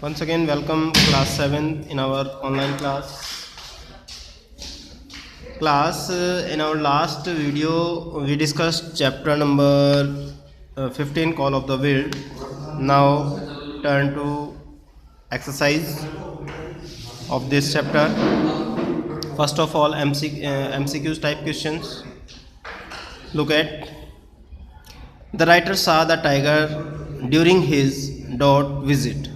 Once again, welcome class 7 in our online class. In our last video, we discussed chapter number 15, Call of the Wild. Now, turn to exercise of this chapter. First of all, MCQs type questions. Look at. The writer saw the tiger during his visit.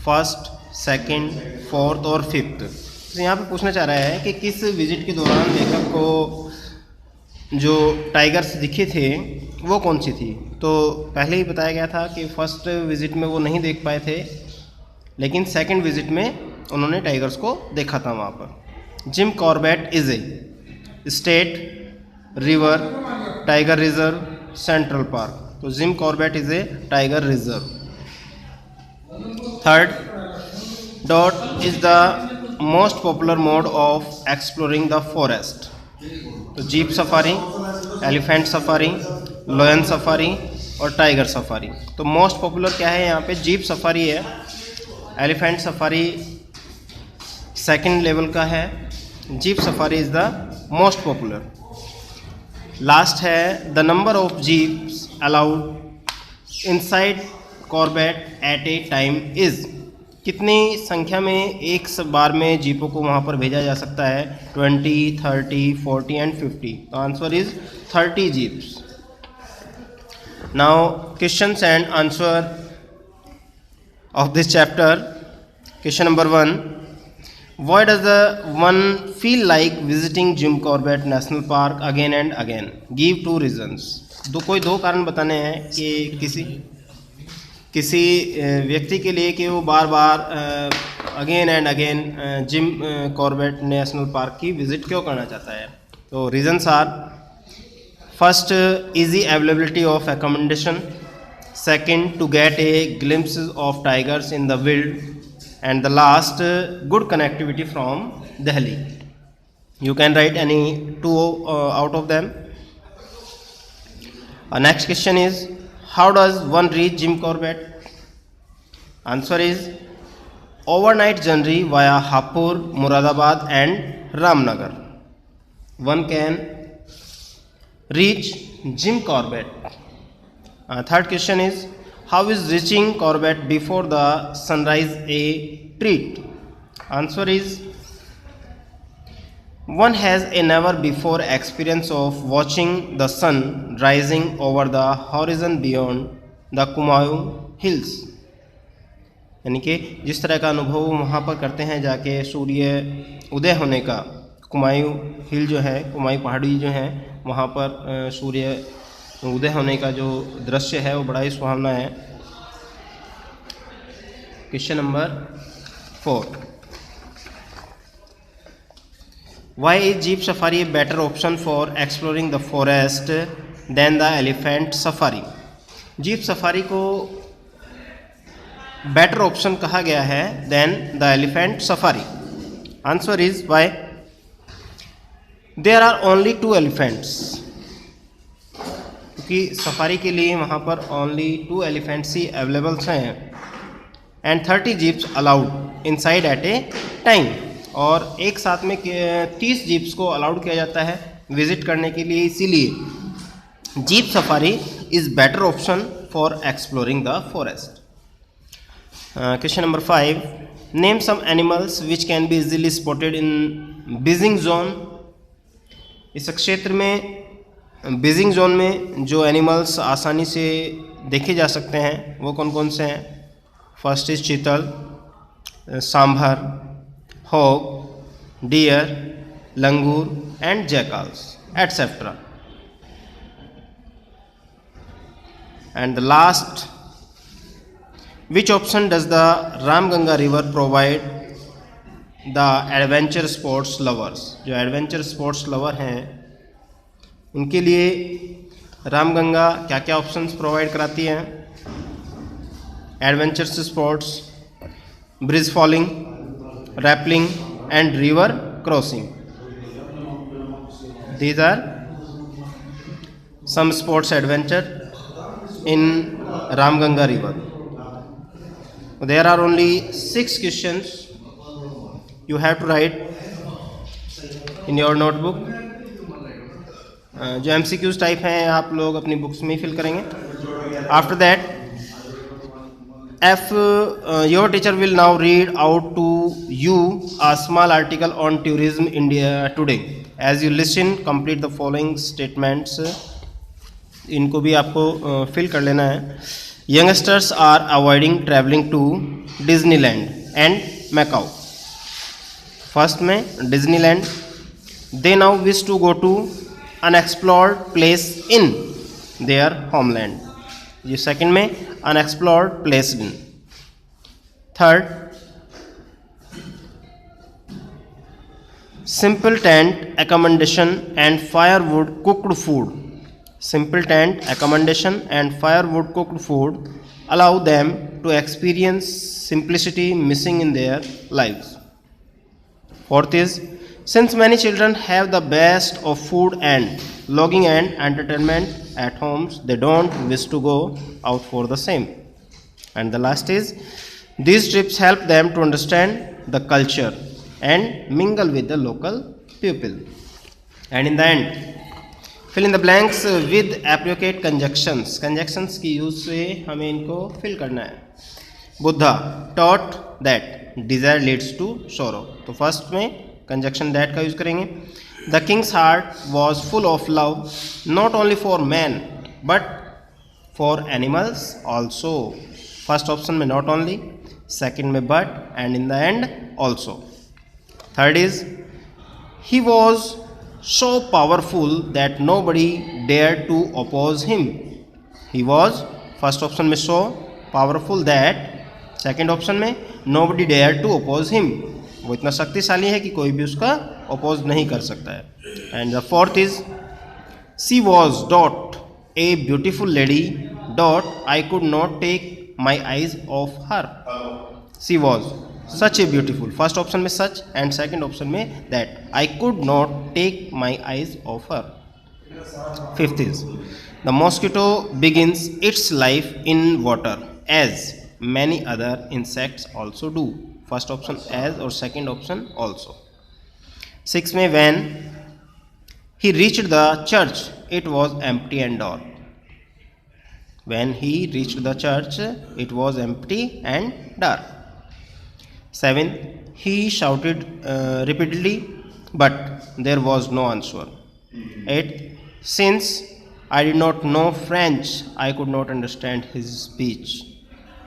First, second, fourth और fifth. तो यहाँ पे पूछना चाह रहा है कि किस विजिट के दौरान लेखक को जो टाइगर्स दिखे थे वो कौन सी थी. तो पहले ही बताया गया था कि फर्स्ट विजिट में वो नहीं देख पाए थे, लेकिन सेकंड विजिट में उन्होंने टाइगर्स को देखा था वहाँ पर. Jim Corbett is a state, river, tiger reserve, central park. तो Jim Corbett is a tiger reserve. Third, dot is the most popular mode of exploring the forest. तो jeep safari, elephant safari, lion safari और tiger safari. तो most popular क्या है यहाँ पे? Jeep safari है. Elephant safari second level का है. Jeep safari is the most popular. Last है the number of jeeps allowed inside Corbett at a time is. कितनी संख्या में एक बार में जीपों को वहाँ पर भेजा जा सकता है? 20, 30, 40 एंड 50. तो answer is 30 jeeps. Now questions and answer of this chapter. Question number 1. Why does the one feel like visiting Jim Corbett national Park again and again? Give 2 reasons. कोई दो कारण बताने हैं कि किसी व्यक्ति के लिए कि वो बार बार again and again Jim Corbett national park की विज़िट क्यों करना चाहता है. तो reasons are: first, easy availability of accommodation. Second, to get a glimpse of tigers in the wild. And the last, good connectivity from Delhi. You can write any 2 out of them. Next question is, how does one reach Jim Corbett? Answer is overnight journey via Hapur, Muradabad and Ramnagar. One can reach Jim Corbett. Third question is, how is reaching Corbett before the sunrise a treat? Answer is, one has a never before experience of watching the sun rising over the horizon beyond the Kumayu Hills. यानी कि जिस तरह का अनुभव वहाँ पर करते हैं जाके सूर्य उदय होने का. कुमायूं हिल जो है, कुमायूं पहाड़ी जो है, वहाँ पर सूर्य उदय होने का जो दृश्य है वो बड़ा ही सुहावना है. Question number 4. Why is jeep safari a better option for exploring the forest than the elephant safari? Jeep safari को बेटर ऑप्शन कहा गया है then the elephant safari. Answer is why? There are only 2 elephants. क्योंकि safari के लिए वहाँ पर only 2 elephants ही अवेलेबल्स हैं. And 30 jeeps allowed inside at a time. और एक साथ में 30 जीप्स को अलाउड किया जाता है विजिट करने के लिए. इसीलिए jeep safari is better option for exploring the forest. Question number 5. Name some animals which can be easily spotted in बीजिंग जोन. इस क्षेत्र में बीजिंग जोन में जो एनिमल्स आसानी से देखे जा सकते हैं वो कौन कौन से हैं? फर्स्ट इज चीतल, sambar, hog, deer, langur and jackals, etc. And the last, which option does the Ramganga river provide the adventure sports lovers? जो adventure sports lover हैं उनके लिए रामगंगा क्या क्या ऑप्शंस प्रोवाइड कराती हैं? Adventure sports, bridge falling, rappelling and river crossing. These are some sports adventure in Ramganga river. There are only 6 questions you have to write in your notebook. जो MCQs type हैं आप लोग अपनी books में ही fill करेंगे. After that, if your teacher will now read out to you a small article on tourism India today. As you listen, complete the following statements. इनको भी आपको फिल कर लेना है. Youngsters are avoiding traveling to Disneyland and Macau. First में Disneyland. They now wish to go to unexplored place in their homeland. ये second में unexplored place in. Third, simple tent accommodation and firewood cooked food. Simple tent accommodation and firewood cooked food allow them to experience simplicity missing in their lives. Fourth is, since many children have the best of food and lodging and entertainment at homes, they don't wish to go out for the same. And the last is, these trips help them to understand the culture and mingle with the local people. And in the end, fill in the blanks with appropriate conjunctions. Conjunctions की use से हमें इनको fill करना है. Buddha taught that desire leads to sorrow. तो first में conjunction that का use करेंगे. The king's heart was full of love not only for man but for animals also. First option में नॉट ओनली, सेकेंड में but, and in the end also. Third is, he was so powerful that nobody dare to oppose him. He was, first option में so powerful that, second option में nobody dare to oppose him. वो इतना शक्तिशाली है कि कोई भी उसका अपोज नहीं कर सकता है. And the fourth is, she was dot a beautiful lady dot I could not take my eyes off her. She was such a beautiful, first option में सच एंड सेकेंड ऑप्शन में that I could not take my eyes off her. Fifth is, the mosquito begins its life in water as many other insects also do. First option as or second option also. 6 में when he reached the church it was empty and dark. When he reached the church it was empty and dark. 7, he shouted repeatedly but there was no answer. 8, since I did not know French I could not understand his speech.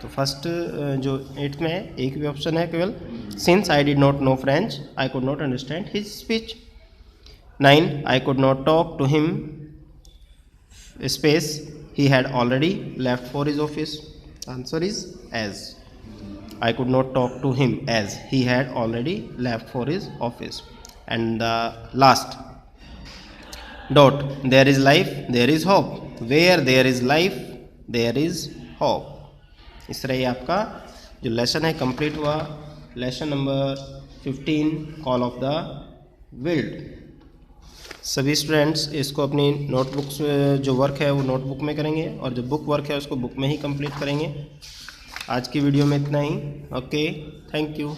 तो first जो 8th में है एक भी option है केवल, since I did not know French I could not understand his speech. 9, I could not talk to him space he had already left for his office. Answer is as. I could not talk to him as he had already left for his office. And the last dot, there is life there is hope. Where there is life there is hope. इस तरह ये आपका जो lesson है complete हुआ. Lesson number 15 call of the wild. सभी students इसको अपनी नोटबुक्स जो वर्क है वो नोटबुक में करेंगे और जो बुक वर्क है उसको बुक में ही कंप्लीट करेंगे. आज की वीडियो में इतना ही. Okay, thank you.